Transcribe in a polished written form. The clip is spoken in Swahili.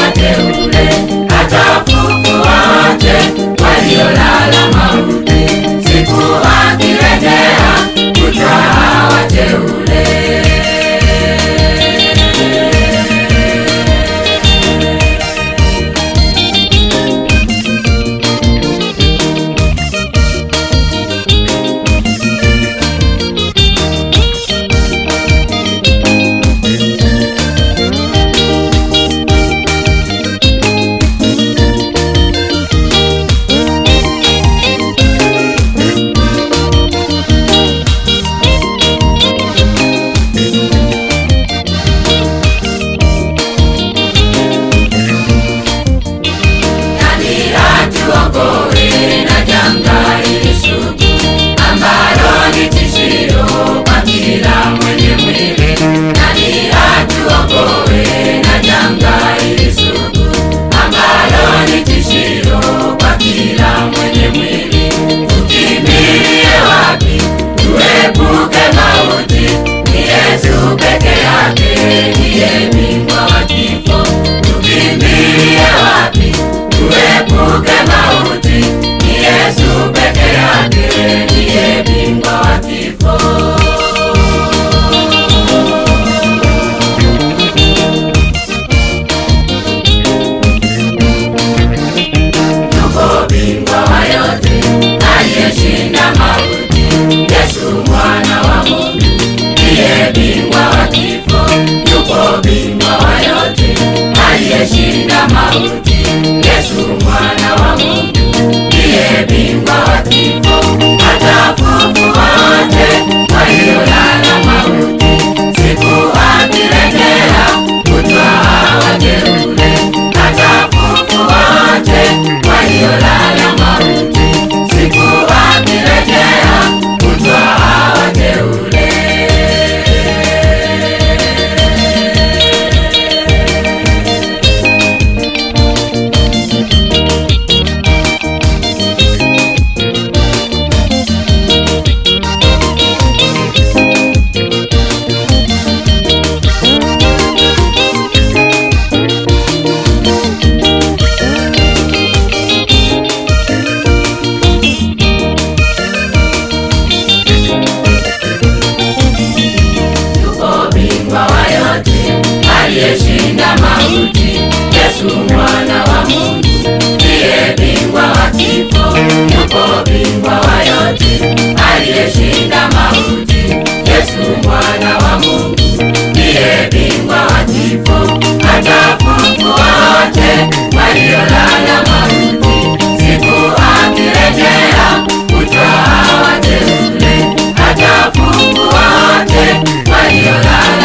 wateule, atafufua wote waliolala mauti, siku akirejea kutwaa wateule. Aliyeshinda mauti, Yesu mwana wa Mungu, ndiye bingwa wa kifo. Atafufua wote waliolala mauti, siku akirejea kutwaa wateule. Atafufua wote waliolala mauti, siku akirejea kutwaa wateule. Aliyeshinda mauti, Yesu mwana wa Mungu, ndiye bingwa wa kifo. Yuko bingwa wa yote, aliyeshinda mauti, Yesu mwana wa Mungu, ndiye bingwa wa kifo. Atafufua wote waliolala mauti, siku akirejea kutwaa wateule. Atafufua wote waliolala